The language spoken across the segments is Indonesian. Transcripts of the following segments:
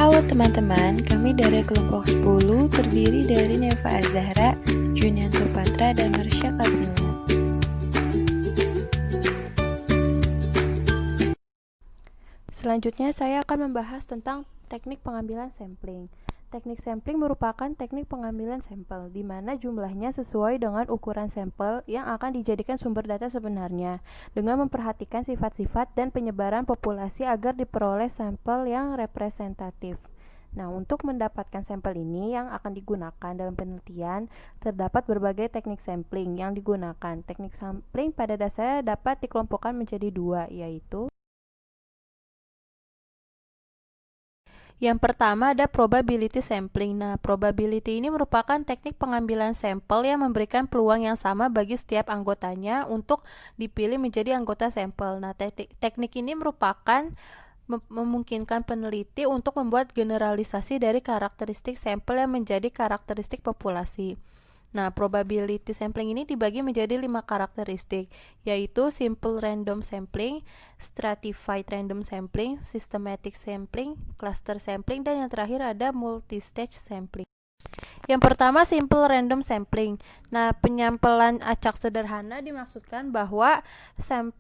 Halo teman-teman, kami dari kelompok 10 terdiri dari Neva Azahra, Junianto Patra, dan Marsha Kabila. Selanjutnya saya akan membahas tentang teknik pengambilan sampling. Teknik sampling merupakan teknik pengambilan sampel, di mana jumlahnya sesuai dengan ukuran sampel yang akan dijadikan sumber data sebenarnya, dengan memperhatikan sifat-sifat dan penyebaran populasi agar diperoleh sampel yang representatif. Nah, untuk mendapatkan sampel ini yang akan digunakan dalam penelitian, terdapat berbagai teknik sampling yang digunakan. Teknik sampling pada dasarnya dapat dikelompokkan menjadi dua, yaitu yang pertama ada probability sampling. Nah, probability ini merupakan teknik pengambilan sampel yang memberikan peluang yang sama bagi setiap anggotanya untuk dipilih menjadi anggota sampel. Nah, teknik ini merupakan memungkinkan peneliti untuk membuat generalisasi dari karakteristik sampel yang menjadi karakteristik populasi. Nah, probability sampling ini dibagi menjadi 5 karakteristik, yaitu simple random sampling, stratified random sampling, systematic sampling, cluster sampling, dan yang terakhir ada multistage sampling. Yang pertama, simple random sampling. Nah, penyampelan acak sederhana dimaksudkan bahwa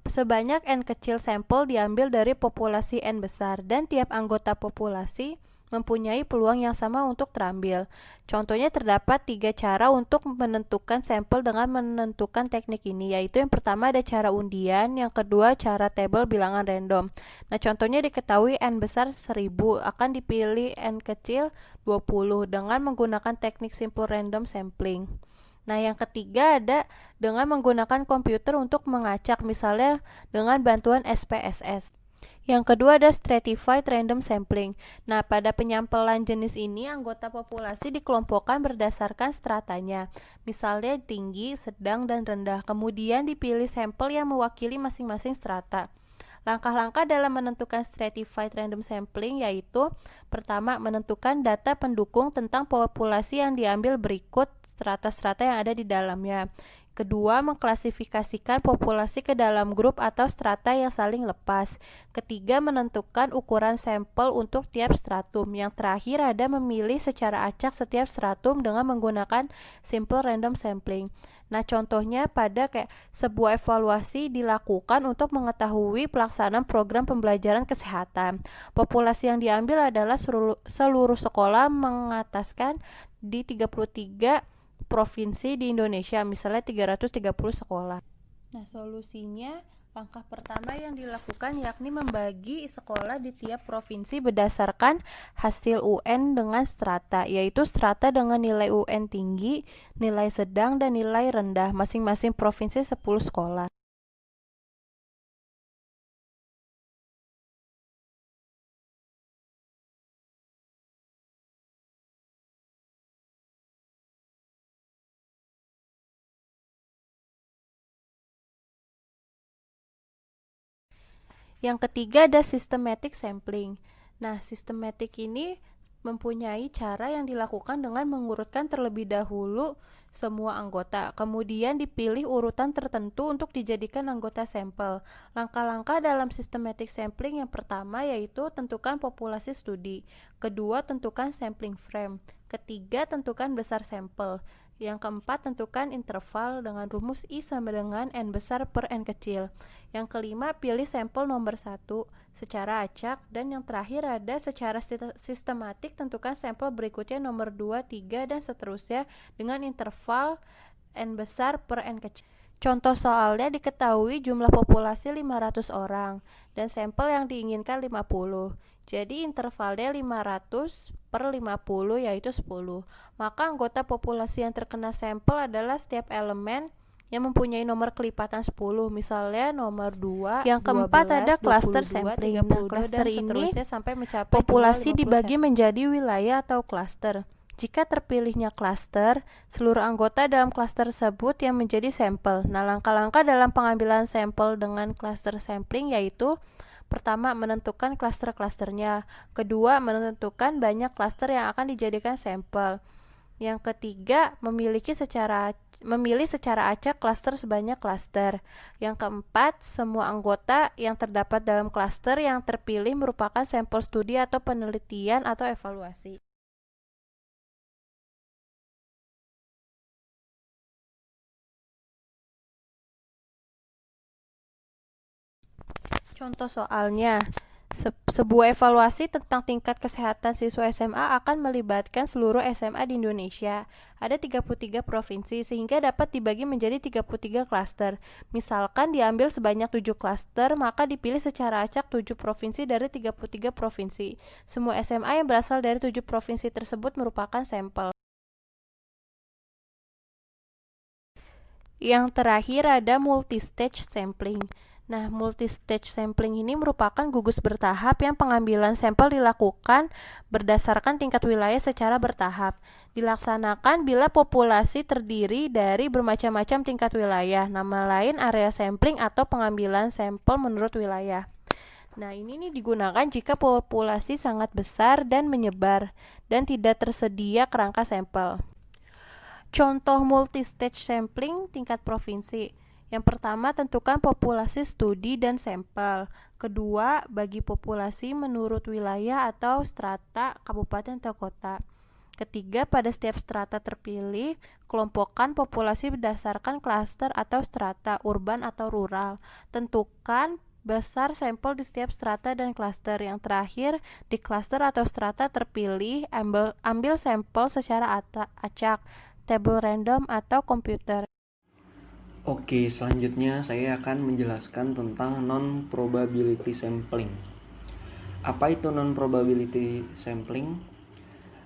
sebanyak N kecil sampel diambil dari populasi N besar, dan tiap anggota populasi mempunyai peluang yang sama untuk terambil. Contohnya terdapat 3 cara untuk menentukan sampel dengan menentukan teknik ini, yaitu yang pertama ada cara undian, yang kedua cara tabel bilangan random. Nah, contohnya diketahui N besar 1000, akan dipilih N kecil 20 dengan menggunakan teknik simple random sampling. Nah, yang ketiga ada dengan menggunakan komputer untuk mengacak, misalnya dengan bantuan SPSS. Yang kedua ada stratified random sampling. Nah, pada penyampelan jenis ini anggota populasi dikelompokkan berdasarkan stratanya, misalnya tinggi, sedang, dan rendah. Kemudian dipilih sampel yang mewakili masing-masing strata. Langkah-langkah dalam menentukan stratified random sampling yaitu pertama, menentukan data pendukung tentang populasi yang diambil berikut strata-strata yang ada di dalamnya. Kedua, mengklasifikasikan populasi ke dalam grup atau strata yang saling lepas. Ketiga, menentukan ukuran sampel untuk tiap stratum. Yang terakhir ada memilih secara acak setiap stratum dengan menggunakan simple random sampling. Nah, contohnya pada sebuah evaluasi dilakukan untuk mengetahui pelaksanaan program pembelajaran kesehatan. Populasi yang diambil adalah seluruh sekolah mengataskan di 33 provinsi di Indonesia, misalnya 330 sekolah. Nah, solusinya langkah pertama yang dilakukan yakni membagi sekolah di tiap provinsi berdasarkan hasil UN dengan strata, yaitu strata dengan nilai UN tinggi, nilai sedang, dan nilai rendah, masing-masing provinsi 10 sekolah. Yang ketiga ada systematic sampling. Nah, systematic ini mempunyai cara yang dilakukan dengan mengurutkan terlebih dahulu semua anggota, kemudian dipilih urutan tertentu untuk dijadikan anggota sampel. Langkah-langkah dalam systematic sampling yang pertama yaitu tentukan populasi studi, kedua tentukan sampling frame, ketiga tentukan besar sampel, yang keempat tentukan interval dengan rumus I sama dengan N besar per N kecil. Yang kelima, pilih sampel nomor 1 secara acak, dan yang terakhir ada secara sistematik tentukan sampel berikutnya nomor 2, 3, dan seterusnya dengan interval N besar per N kecil. Contoh soalnya diketahui jumlah populasi 500 orang dan sampel yang diinginkan 50. Jadi intervalnya 500 per 50 yaitu 10. Maka anggota populasi yang terkena sampel adalah setiap elemen yang mempunyai nomor kelipatan 10, misalnya nomor 2, yang keempat 12, ada cluster sampling. Nah, cluster ini sampai mencapai populasi dibagi menjadi wilayah atau cluster. Jika terpilihnya cluster, seluruh anggota dalam cluster tersebut yang menjadi sampel. Nah, langkah-langkah dalam pengambilan sampel dengan cluster sampling yaitu pertama, menentukan cluster-clusternya. Kedua, menentukan banyak cluster yang akan dijadikan sampel. Yang ketiga, memilih secara acak klaster sebanyak klaster. Yang keempat, semua anggota yang terdapat dalam klaster yang terpilih merupakan sampel studi atau penelitian atau evaluasi. Contoh soalnya, sebuah evaluasi tentang tingkat kesehatan siswa SMA akan melibatkan seluruh SMA di Indonesia. Ada 33 provinsi, sehingga dapat dibagi menjadi 33 klaster. Misalkan diambil sebanyak 7 klaster, maka dipilih secara acak 7 provinsi dari 33 provinsi. Semua SMA yang berasal dari 7 provinsi tersebut merupakan sampel. Yang terakhir ada multistage sampling. Nah, multistage sampling ini merupakan gugus bertahap yang pengambilan sampel dilakukan berdasarkan tingkat wilayah secara bertahap. Dilaksanakan bila populasi terdiri dari bermacam-macam tingkat wilayah, nama lain area sampling atau pengambilan sampel menurut wilayah. Nah, ini nih digunakan jika populasi sangat besar dan menyebar dan tidak tersedia kerangka sampel. Contoh multistage sampling tingkat provinsi. Yang pertama, tentukan populasi studi dan sampel. Kedua, bagi populasi menurut wilayah atau strata kabupaten atau kota. Ketiga, pada setiap strata terpilih, kelompokkan populasi berdasarkan klaster atau strata urban atau rural. Tentukan besar sampel di setiap strata dan klaster. Yang terakhir, di klaster atau strata terpilih, ambil sampel secara acak, tabel random atau komputer. Oke, selanjutnya saya akan menjelaskan tentang non-probability sampling. Apa itu non-probability sampling?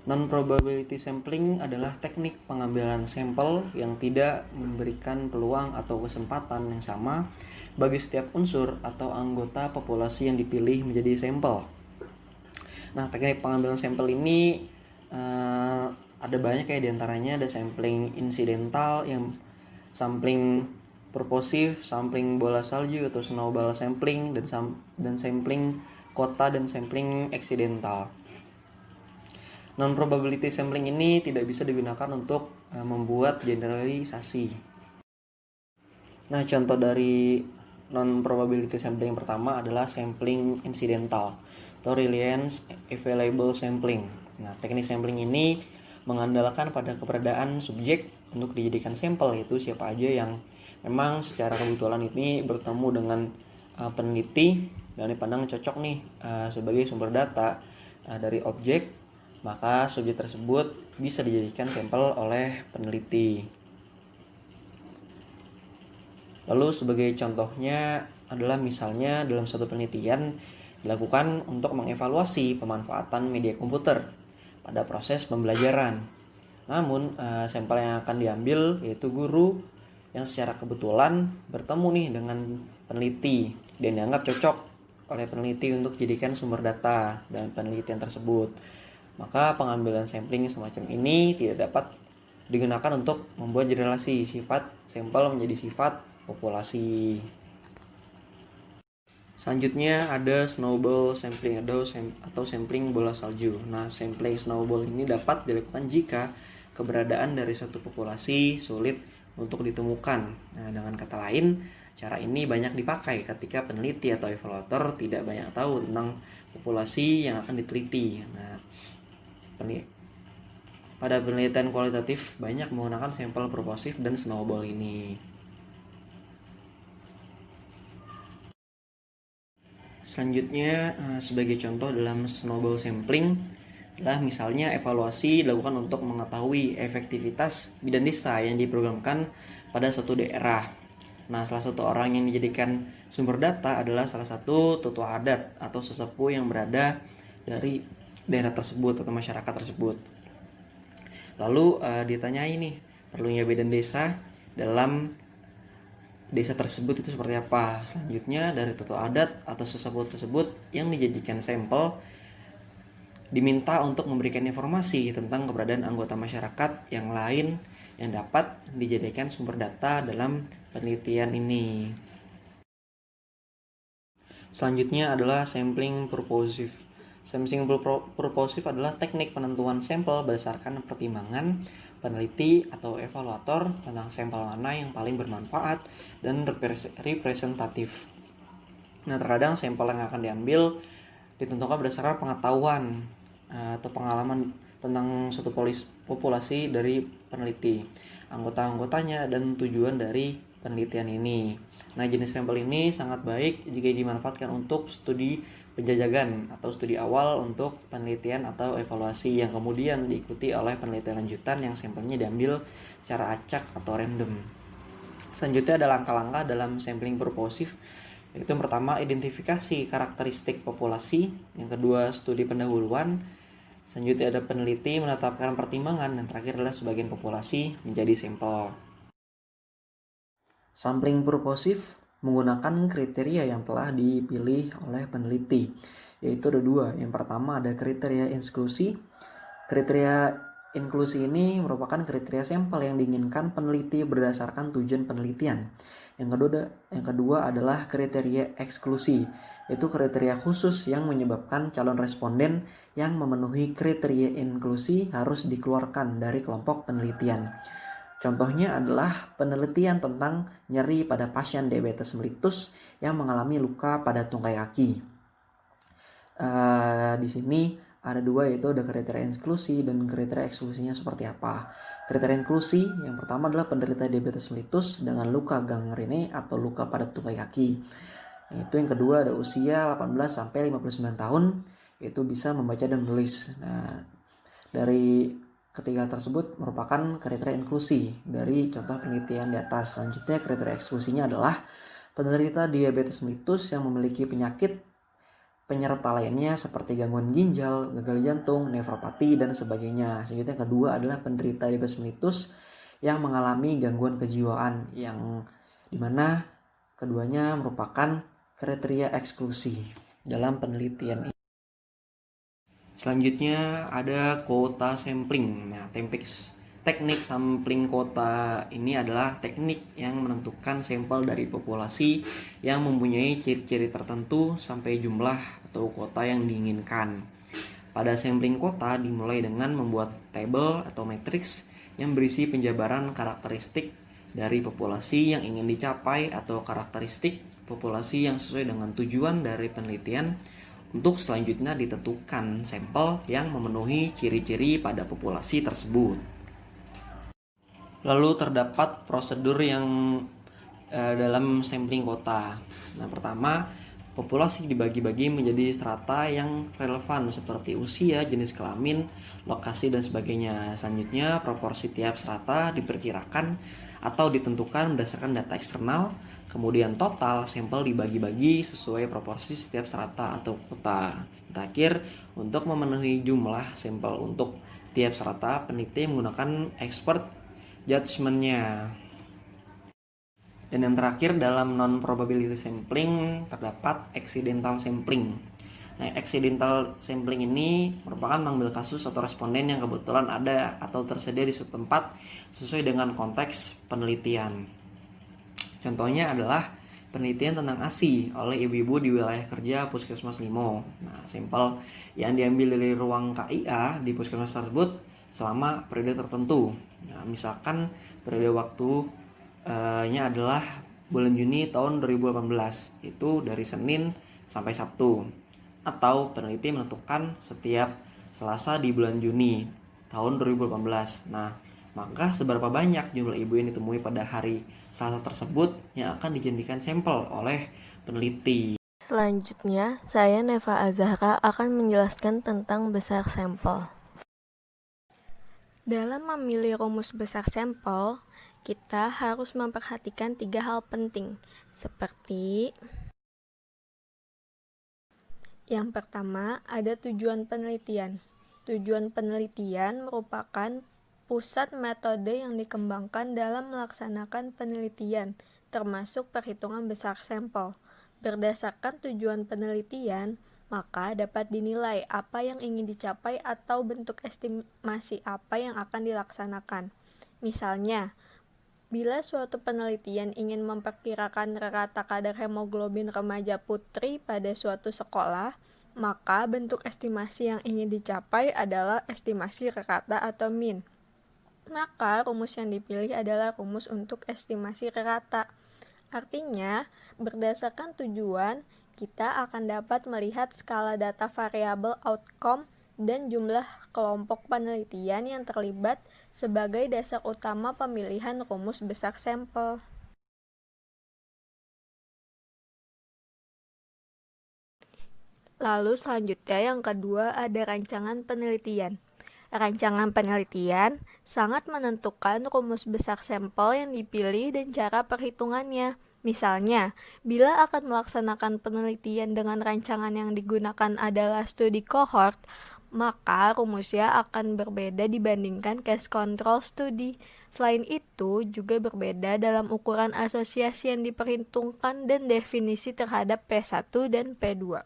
Non-probability sampling adalah teknik pengambilan sampel yang tidak memberikan peluang atau kesempatan yang sama bagi setiap unsur atau anggota populasi yang dipilih menjadi sampel. Nah, teknik pengambilan sampel ini ada banyak ya, diantaranya ada sampling insidental, yang sampling purposive, sampling bola salju atau snowball sampling, dan sampling kota dan sampling accidental. Non-probability sampling ini tidak bisa digunakan untuk membuat generalisasi. Nah, contoh dari non-probability sampling yang pertama adalah sampling incidental atau reliance available sampling. Nah, teknik sampling ini mengandalkan pada keberadaan subjek untuk dijadikan sampel, yaitu siapa aja yang memang secara kebetulan ini bertemu dengan peneliti dan dipandang cocok nih sebagai sumber data dari objek, maka subjek tersebut bisa dijadikan sampel oleh peneliti. Lalu sebagai contohnya adalah misalnya dalam suatu penelitian dilakukan untuk mengevaluasi pemanfaatan media komputer pada proses pembelajaran. Namun, sampel yang akan diambil yaitu guru yang secara kebetulan bertemu nih dengan peneliti dan dianggap cocok oleh peneliti untuk dijadikan sumber data dan penelitian tersebut. Maka pengambilan sampling semacam ini tidak dapat digunakan untuk membuat generalisasi sifat sampel menjadi sifat populasi. Selanjutnya ada snowball sampling atau sampling bola salju. Nah, sampling snowball ini dapat dilakukan jika keberadaan dari suatu populasi sulit untuk ditemukan. Nah, dengan kata lain, cara ini banyak dipakai ketika peneliti atau evaluator tidak banyak tahu tentang populasi yang akan diteliti. Nah, pada penelitian kualitatif banyak menggunakan sampel purposive dan snowball ini. Selanjutnya, sebagai contoh dalam snowball sampling adalah misalnya evaluasi dilakukan untuk mengetahui efektivitas bidan desa yang diprogramkan pada suatu daerah. Nah, salah satu orang yang dijadikan sumber data adalah salah satu tetua adat atau sesepuh yang berada dari daerah tersebut atau masyarakat tersebut. Lalu ditanyai nih, perlunya bidan desa dalam desa tersebut itu seperti apa. Selanjutnya dari tetua adat atau sesepuh tersebut yang dijadikan sampel diminta untuk memberikan informasi tentang keberadaan anggota masyarakat yang lain yang dapat dijadikan sumber data dalam penelitian ini. Selanjutnya adalah sampling purposive. Sampling purposive adalah teknik penentuan sampel berdasarkan pertimbangan peneliti atau evaluator tentang sampel mana yang paling bermanfaat dan representatif. Nah, terkadang sampel yang akan diambil ditentukan berdasarkan pengetahuan atau pengalaman tentang suatu populasi dari peneliti, anggota-anggotanya, dan tujuan dari penelitian ini. Nah, jenis sampel ini sangat baik jika dimanfaatkan untuk studi penjajakan atau studi awal untuk penelitian atau evaluasi yang kemudian diikuti oleh penelitian lanjutan yang sampelnya diambil secara acak atau random. Selanjutnya ada langkah-langkah dalam sampling purposive, yaitu yang pertama identifikasi karakteristik populasi, yang kedua studi pendahuluan, selanjutnya ada peneliti menetapkan pertimbangan, dan terakhir adalah sebagian populasi menjadi sampel. Sampling purposive menggunakan kriteria yang telah dipilih oleh peneliti, yaitu ada dua. Yang pertama ada kriteria inklusi. Kriteria inklusi ini merupakan kriteria sampel yang diinginkan peneliti berdasarkan tujuan penelitian. Yang kedua adalah kriteria eksklusi, yaitu kriteria khusus yang menyebabkan calon responden yang memenuhi kriteria inklusi harus dikeluarkan dari kelompok penelitian. Contohnya adalah penelitian tentang nyeri pada pasien diabetes mellitus yang mengalami luka pada tungkai kaki. Di sini ada dua, yaitu ada kriteria inklusi dan kriteria eksklusinya seperti apa. Kriteria inklusi yang pertama adalah penderita diabetes mellitus dengan luka gangrene atau luka pada tungkai kaki. Itu yang kedua ada usia 18 sampai 59 tahun, yaitu bisa membaca dan menulis. Nah, dari ketiga tersebut merupakan kriteria inklusi dari contoh penelitian di atas. Selanjutnya kriteria eksklusinya adalah penderita diabetes mellitus yang memiliki penyakit penyerta lainnya seperti gangguan ginjal, gagal jantung, nefropati, dan sebagainya. Selanjutnya yang kedua adalah penderita diabetes mellitus yang mengalami gangguan kejiwaan, yang dimana keduanya merupakan kriteria eksklusi dalam penelitian ini. Selanjutnya ada kuota sampling. Nah, teknik sampling kuota ini adalah teknik yang menentukan sampel dari populasi yang mempunyai ciri-ciri tertentu sampai jumlah atau kuota yang diinginkan. Pada sampling kuota dimulai dengan membuat tabel atau matriks yang berisi penjabaran karakteristik dari populasi yang ingin dicapai atau karakteristik populasi yang sesuai dengan tujuan dari penelitian, untuk selanjutnya ditentukan sampel yang memenuhi ciri-ciri pada populasi tersebut. Lalu terdapat prosedur yang dalam sampling kuota. Nah, pertama, populasi dibagi-bagi menjadi strata yang relevan seperti usia, jenis kelamin, lokasi, dan sebagainya. Selanjutnya, proporsi tiap strata diperkirakan atau ditentukan berdasarkan data eksternal. Kemudian total sampel dibagi-bagi sesuai proporsi setiap strata atau kota. Terakhir, untuk memenuhi jumlah sampel untuk tiap strata, peneliti menggunakan expert judgment-nya. Dan yang terakhir dalam non-probability sampling terdapat accidental sampling. Nah, accidental sampling ini merupakan mengambil kasus atau responden yang kebetulan ada atau tersedia di suatu tempat sesuai dengan konteks penelitian. Contohnya adalah penelitian tentang ASI oleh ibu-ibu di wilayah kerja Puskesmas Limo. Nah, sampel yang diambil dari ruang KIA di puskesmas tersebut selama periode tertentu. Nah, misalkan periode waktunya adalah bulan Juni tahun 2018, itu dari Senin sampai Sabtu. Atau peneliti menentukan setiap Selasa di bulan Juni tahun 2018. Nah, maka seberapa banyak jumlah ibu yang ditemui pada hari Selasa tersebut yang akan dijadikan sampel oleh peneliti. Selanjutnya, saya Neva Azahra akan menjelaskan tentang besar sampel. Dalam memilih rumus besar sampel, kita harus memperhatikan 3 hal penting, seperti yang pertama, ada tujuan penelitian. Tujuan penelitian merupakan pusat metode yang dikembangkan dalam melaksanakan penelitian, termasuk perhitungan besar sampel. Berdasarkan tujuan penelitian, maka dapat dinilai apa yang ingin dicapai atau bentuk estimasi apa yang akan dilaksanakan. Misalnya, bila suatu penelitian ingin memperkirakan rata kadar hemoglobin remaja putri pada suatu sekolah, maka bentuk estimasi yang ingin dicapai adalah estimasi rata atau mean. Maka rumus yang dipilih adalah rumus untuk estimasi rata. Artinya, berdasarkan tujuan, kita akan dapat melihat skala data variabel outcome dan jumlah kelompok penelitian yang terlibat sebagai dasar utama pemilihan rumus besar sampel. Lalu selanjutnya yang kedua ada rancangan penelitian. Rancangan penelitian sangat menentukan rumus besar sampel yang dipilih dan cara perhitungannya. Misalnya, bila akan melaksanakan penelitian dengan rancangan yang digunakan adalah studi cohort, maka rumusnya akan berbeda dibandingkan case control study. Selain itu, juga berbeda dalam ukuran asosiasi yang diperhitungkan dan definisi terhadap P1 dan P2.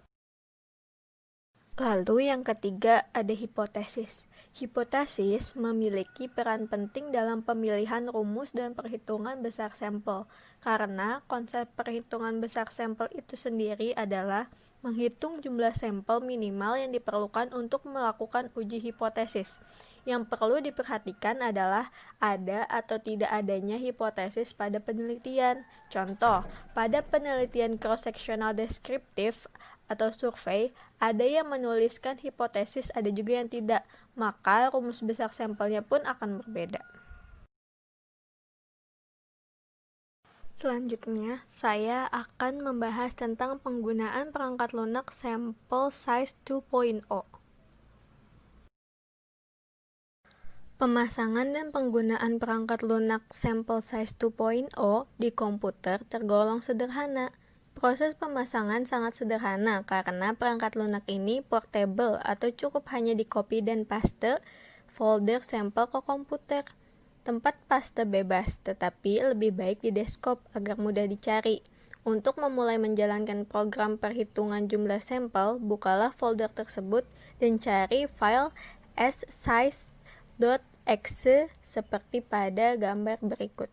Lalu yang ketiga ada hipotesis. Hipotesis memiliki peran penting dalam pemilihan rumus dan perhitungan besar sampel, karena konsep perhitungan besar sampel itu sendiri adalah menghitung jumlah sampel minimal yang diperlukan untuk melakukan uji hipotesis. Yang perlu diperhatikan adalah ada atau tidak adanya hipotesis pada penelitian. Contoh, pada penelitian cross-sectional deskriptif atau survei, ada yang menuliskan hipotesis, ada juga yang tidak, maka rumus besar sampelnya pun akan berbeda. Selanjutnya, saya akan membahas tentang penggunaan perangkat lunak Sample Size 2.0. Pemasangan dan penggunaan perangkat lunak Sample Size 2.0 di komputer tergolong sederhana. Proses pemasangan sangat sederhana karena perangkat lunak ini portable atau cukup hanya di copy dan paste folder sampel ke komputer. Tempat paste bebas, tetapi lebih baik di desktop agar mudah dicari. Untuk memulai menjalankan program perhitungan jumlah sampel, bukalah folder tersebut dan cari file ssize.exe seperti pada gambar berikut.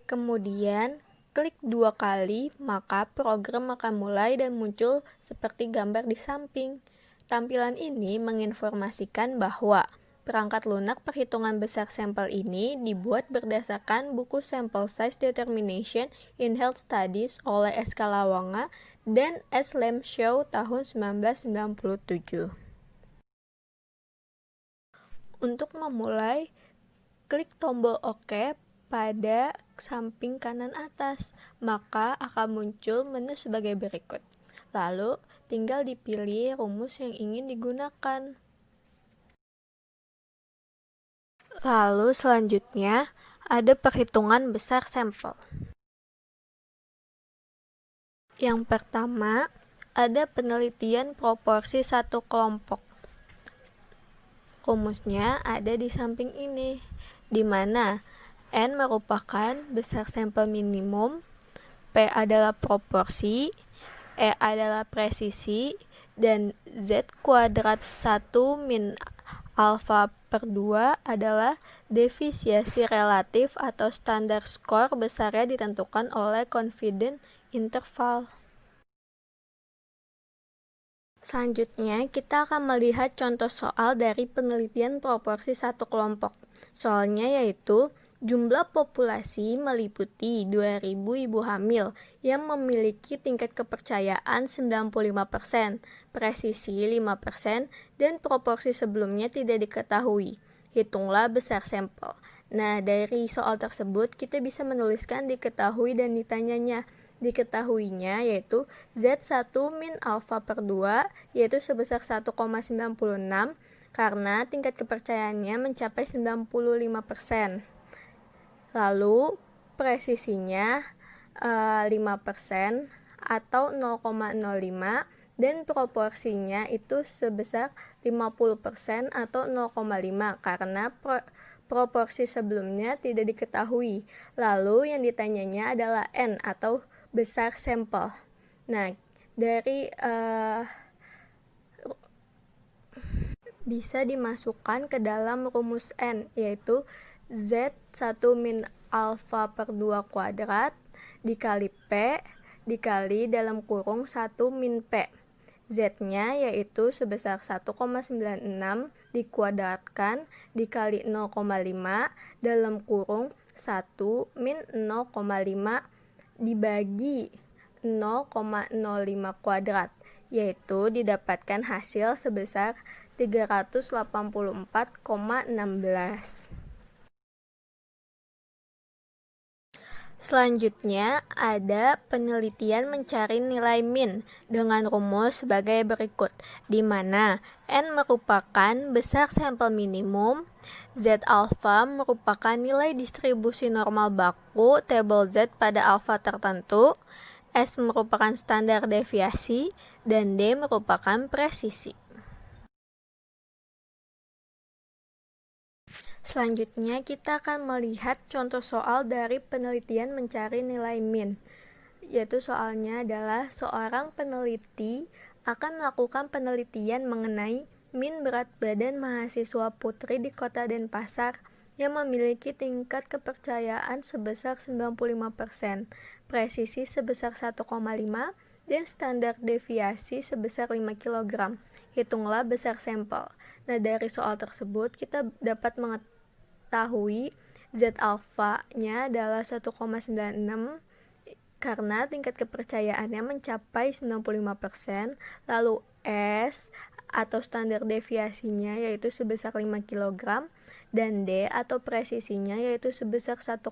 Kemudian, klik 2 kali, maka program akan mulai dan muncul seperti gambar di samping. Tampilan ini menginformasikan bahwa perangkat lunak perhitungan besar sampel ini dibuat berdasarkan buku Sample Size Determination in Health Studies oleh S. Kalawanga dan S. Lemshaw tahun 1997. Untuk memulai, klik tombol OK pada samping kanan atas, maka akan muncul menu sebagai berikut. Lalu, tinggal dipilih rumus yang ingin digunakan. Lalu selanjutnya, ada perhitungan besar sampel. Yang pertama, ada penelitian proporsi satu kelompok. Rumusnya ada di samping ini, di mana N merupakan besar sampel minimum, P adalah proporsi, E adalah presisi, dan Z kuadrat 1 min alfa per 2 adalah defisiasi relatif atau standar skor besarnya ditentukan oleh confidence interval. Selanjutnya, kita akan melihat contoh soal dari penelitian proporsi satu kelompok. Soalnya yaitu, jumlah populasi meliputi 2.000 ibu hamil yang memiliki tingkat kepercayaan 95%, presisi 5%, dan proporsi sebelumnya tidak diketahui. Hitunglah besar sampel. Nah, dari soal tersebut kita bisa menuliskan diketahui dan ditanyanya. Diketahuinya yaitu Z1 min alfa per 2 yaitu sebesar 1,96 karena tingkat kepercayaannya mencapai 95%. Lalu presisinya 5% atau 0,05 dan proporsinya itu sebesar 50% atau 0,5 karena proporsi sebelumnya tidak diketahui. Lalu yang ditanyanya adalah N atau besar sampel. Nah, dari bisa dimasukkan ke dalam rumus N yaitu Z1 min alfa per 2 kuadrat dikali P dikali dalam kurung 1 min P. Z-nya yaitu sebesar 1,96 dikuadratkan dikali 0,5 dalam kurung 1 min 0,5 dibagi 0,05 kuadrat, yaitu didapatkan hasil sebesar 384,16. Selanjutnya, ada penelitian mencari nilai min dengan rumus sebagai berikut, di mana N merupakan besar sampel minimum, Z alpha merupakan nilai distribusi normal baku tabel Z pada alfa tertentu, S merupakan standar deviasi, dan D merupakan presisi. Selanjutnya, kita akan melihat contoh soal dari penelitian mencari nilai min, yaitu soalnya adalah seorang peneliti akan melakukan penelitian mengenai min berat badan mahasiswa putri di kota Denpasar yang memiliki tingkat kepercayaan sebesar 95%, presisi sebesar 1,5, dan standar deviasi sebesar 5 kg. Hitunglah besar sampel. Nah, dari soal tersebut kita dapat mengetahui Z alpha-nya adalah 1,96 karena tingkat kepercayaannya mencapai 95%, lalu S atau standar deviasinya yaitu sebesar 5 kg, dan D atau presisinya yaitu sebesar 1,5.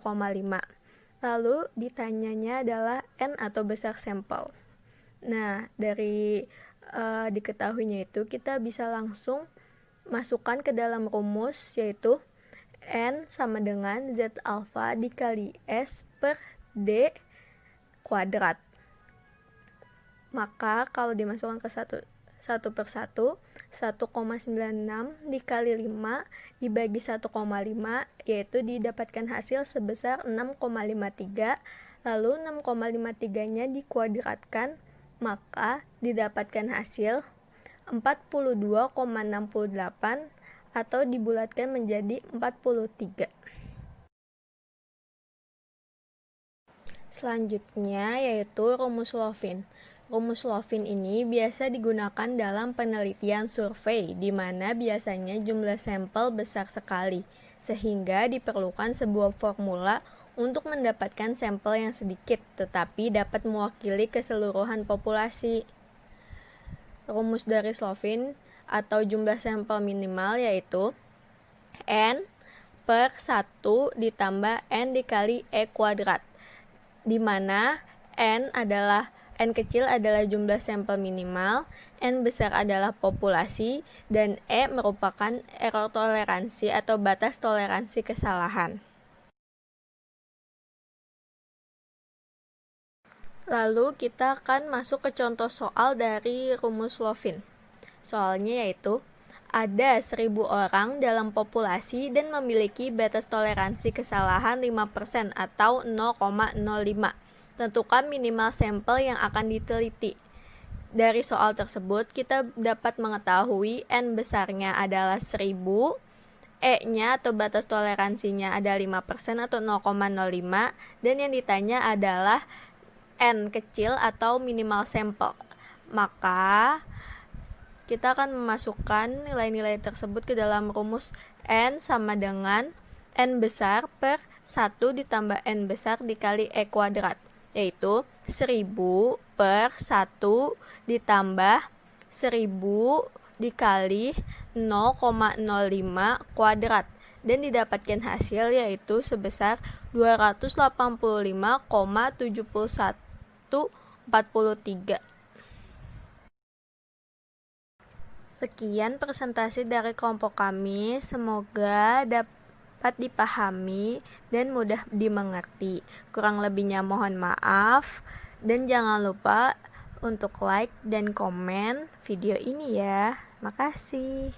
Lalu ditanyanya adalah N atau besar sampel. Nah, dari diketahuinya itu kita bisa langsung masukkan ke dalam rumus, yaitu N sama dengan Z alpha dikali S per D kuadrat. Maka kalau dimasukkan ke satu per satu, 1,96 dikali 5 dibagi 1,5, yaitu didapatkan hasil sebesar 6,53, lalu 6,53-nya dikuadratkan, maka didapatkan hasil 42,68 atau dibulatkan menjadi 43. Selanjutnya yaitu rumus Lovin. Rumus Lovin ini biasa digunakan dalam penelitian survei, di mana biasanya jumlah sampel besar sekali, sehingga diperlukan sebuah formula untuk mendapatkan sampel yang sedikit, tetapi dapat mewakili keseluruhan populasi. Rumus dari Lovin atau jumlah sampel minimal yaitu N per 1 ditambah N dikali E kuadrat, di mana N kecil adalah jumlah sampel minimal, N besar adalah populasi, dan E merupakan error toleransi atau batas toleransi kesalahan. Lalu kita akan masuk ke contoh soal dari rumus Lovin. Soalnya yaitu, ada 1000 orang dalam populasi dan memiliki batas toleransi kesalahan 5% atau 0,05. Tentukan minimal sampel yang akan diteliti. Dari soal tersebut, kita dapat mengetahui N besarnya adalah 1000, E-nya atau batas toleransinya ada 5% atau 0,05, dan yang ditanya adalah N kecil atau minimal sampel. Maka kita akan memasukkan nilai-nilai tersebut ke dalam rumus N sama dengan N besar per 1 ditambah N besar dikali E kuadrat, yaitu 1000 per 1 ditambah 1000 dikali 0,05 kuadrat, dan didapatkan hasil yaitu sebesar 285,7143. Sekian presentasi dari kelompok kami, semoga dapat dipahami dan mudah dimengerti. Kurang lebihnya mohon maaf, dan jangan lupa untuk like dan komen video ini ya. Makasih.